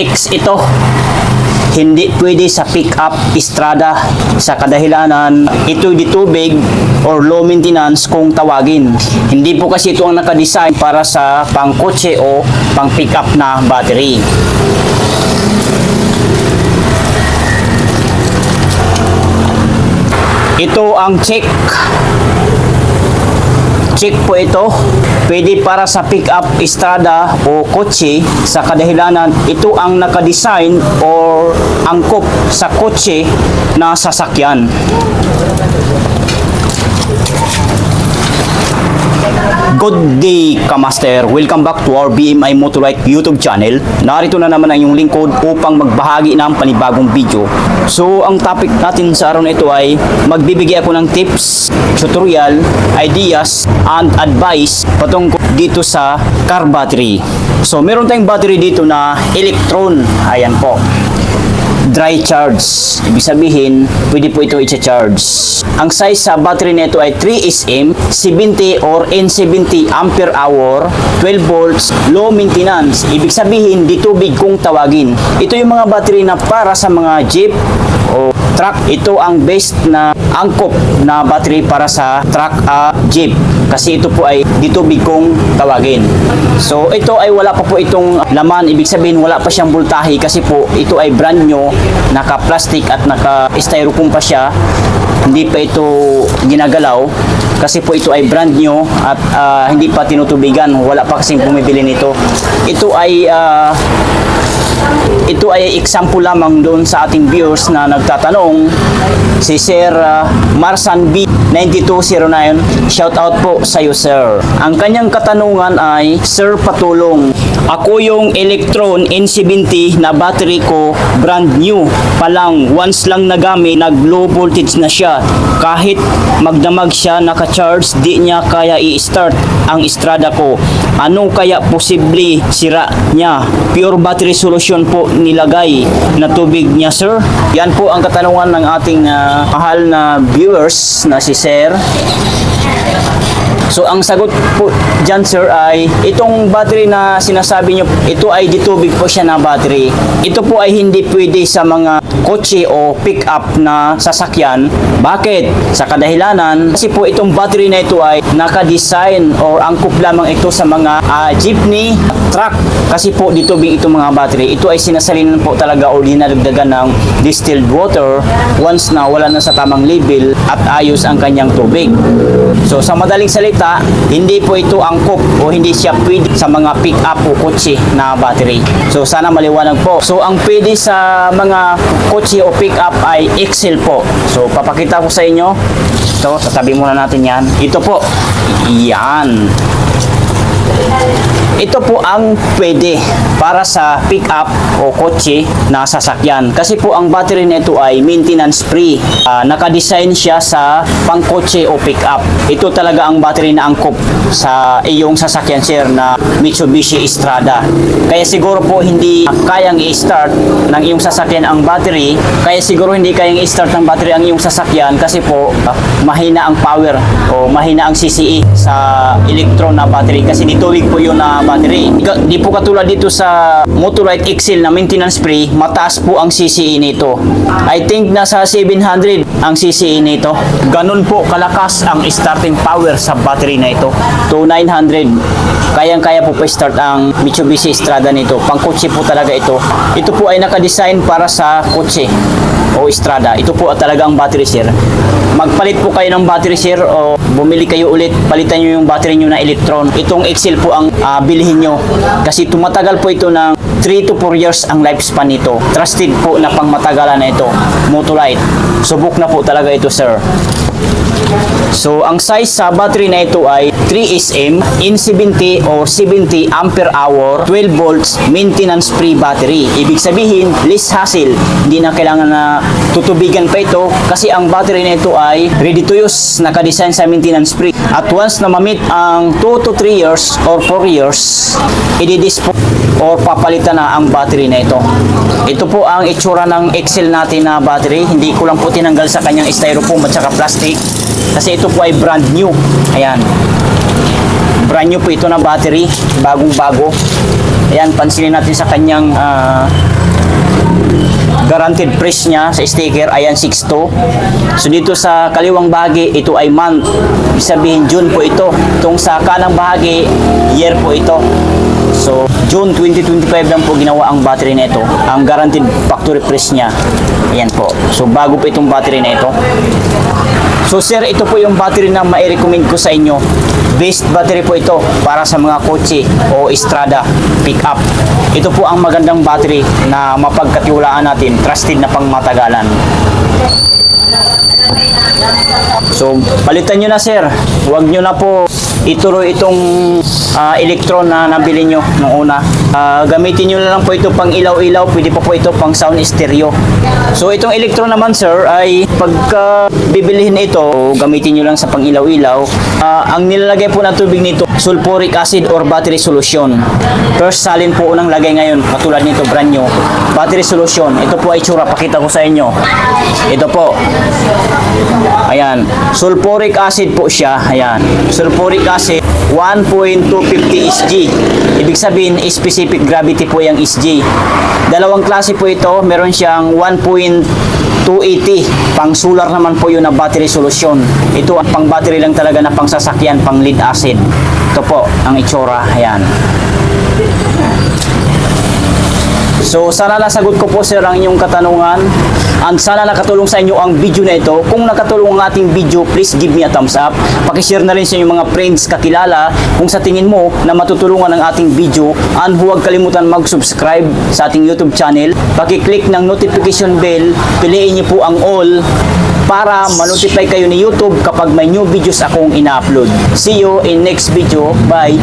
X ito. Hindi pwede sa pick-up Strada sa kadahilanan ito di tubig or low maintenance kung tawagin. Hindi po kasi ito ang nakadesign para sa pang-kotse o pang-pick-up na battery. Ito ang check. Check po ito. Pwede para sa pick-up Strada o kotse sa kadahilanan ito ang nakadesign or angkop sa kotse na sasakyan. Good day, Kamaster! Welcome back to our BMI Motorride YouTube channel. Narito na naman ang iyong lingkod upang magbahagi ng panibagong video. So, ang topic natin sa araw na ito ay magbibigay ako ng tips, tutorial, ideas, and advice patungkol dito sa car battery. So, meron tayong battery dito na electron. Ayan po. Dry charge. Ibig sabihin, pwede po ito i-charge. Ang size sa battery nito ay 3SM, 70 or N70 ampere hour, 12 volts, low maintenance. Ibig sabihin, di tubig kung tawagin. Ito yung mga battery na para sa mga jeep o truck. Ito ang best na angkop na battery para sa truck jeep. Kasi ito po ay di tubig kung tawagin. So, ito ay wala pa po itong laman. Ibig sabihin, wala pa siyang voltahe kasi po ito ay brand new, naka-plastic at naka-styrofoam pa siya. Hindi pa ito ginagalaw kasi po ito ay brand new at hindi pa tinutubigan. Wala pa kasing bumibili nito. Ito ay example lamang doon sa ating viewers na nagtatanong. Si Sir Marsan B 9209, shout out po sa iyo, sir. Ang kanyang katanungan ay, Sir, patulong. Ako yung Electron N70 na battery ko, brand new pa lang, once lang nagamit, nag low voltage na siya. Kahit magdamag siya naka-charge, di niya kaya i-start ang Strada ko. Ano kaya posible sira niya? Pure battery solution po nilagay na tubig niya, sir? Yan po ang katanungan ng ating mahal na viewers na si Sir. So, ang sagot po dyan, sir, ay itong battery na sinasabi nyo, ito ay ditubig po siya na battery. Ito po ay hindi pwede sa mga kotse o pick-up na sasakyan. Bakit? Sa kadahilanan, kasi po itong battery na ito ay naka-design or angkop lamang ito sa mga jeepney, truck. Kasi po ditubig itong mga battery. Ito ay sinasalinan po talaga o dinadagdagan ng distilled water once na wala na sa tamang level at ayos ang kanyang tubig. So, sa madaling salita, hindi po ito angkop o hindi siya pwede sa mga pick-up o kotse na battery. So, sana maliwanag po. So, ang pwede sa mga kotse o pick-up ay Excel po. So, papakita ko sa inyo. Ito, tatabi muna natin yan. Ito po. Yan. Ito po ang pwede para sa pick-up o kotse na sasakyan. Kasi po ang battery nito ay maintenance free. Naka-design siya sa pang-kotse o pick-up. Ito talaga ang battery na angkop sa iyong sasakyan, sir, na Mitsubishi Strada. Kaya siguro po hindi kayang i-start ng iyong sasakyan ang battery. Kaya siguro hindi kayang i-start ng battery ang iyong sasakyan kasi po mahina ang power o mahina ang CCE sa electron na battery kasi ditubig po yun na battery. Di po katulad dito sa Motorride Excel na maintenance free, mataas po ang CCE nito. I think nasa 700 ang CCE nito. Ganun po kalakas ang starting power sa battery na ito. To 900. Kayang-kaya po pa-start ang Mitsubishi Strada nito. Pang-kotse po talaga ito. Ito po ay naka-design para sa kotse o Strada. Ito po talaga ang battery, sir. Magpalit po kayo ng battery, sir, o bumili kayo ulit, palitan nyo yung battery nyo na Electron. Itong Excel po ang bilhin nyo. Kasi tumatagal po ito ng 3 to 4 years ang lifespan nito. Trusted po na pangmatagalan na ito. Motorride. Subok na po talaga ito, sir. So, ang size sa battery na ito ay 3SM, N70 or 70 ampere hour, 12 volts, maintenance free battery. Ibig sabihin, less hassle. Hindi na kailangan na tutubigan pa ito kasi ang battery na ito ay ready to use, naka-design sa maintenance free. At once na ma-meet ang 2 to 3 years or 4 years, i-dispose or papalitan na ang battery na ito. Ito po ang itsura ng Excel natin na battery. Hindi ko lang po tinanggal sa kanyang styrofoam at saka plastic kasi ito po ay brand new. Ayan. Brand new po ito na battery, bagong-bago. Ayan, pansinin natin sa kanyang guaranteed price niya sa sticker, ayan 6.2. So dito sa kaliwang bahagi, ito ay month. Ibig sabihin June po ito. Itong sa kanang bahagi, year po ito. So June 2025 lang po ginawa ang battery na ito. Ang guaranteed factory price niya. Ayan po. So bago po itong battery na ito. So sir, ito po yung battery na mai-recommend ko sa inyo. Best battery po ito para sa mga kotse o estrada, pick-up. Ito po ang magandang battery na mapagkatiwalaan natin, trusted na pangmatagalan. So, palitan nyo na sir. Huwag nyo na po ituloy itong electron na nabili nyo nung una. Gamitin nyo na lang po ito pang ilaw-ilaw. Pwede po ito pang sound stereo. So, itong electron naman sir ay pagka bibilihin ito, gamitin nyo lang sa pang ilaw-ilaw. Ang nilalagay po na tubig nito, sulfuric acid or battery solution. First salin po unang lagay ngayon, katulad nito brand new. Battery solution. Ito po ay tsura, pakita ko sa inyo. Ito po. Ayan, sulfuric acid po siya. Ayan, sulfuric acid 1.250 SG. Ibig sabihin, specific gravity po yung SG. Dalawang klase po ito. Meron siyang 1.280. Pang solar naman po yun na battery solution. Ito ang pang battery lang talaga na pang sasakyan, pang lead acid. Ito po ang itsura. Ayan. So sana nasagot ko po sir ang inyong katanungan and sana nakatulong sa inyo ang video na ito. Kung nakatulong ang ating video, please give me a thumbs up. Pakishare na rin sa inyong mga friends, kakilala kung sa tingin mo na matutulungan ang ating video, and huwag kalimutan mag-subscribe sa ating YouTube channel. Paki-click ng notification bell, piliin niyo po ang all para ma-notify kayo ni YouTube kapag may new videos akong ina-upload. See you in next video. Bye!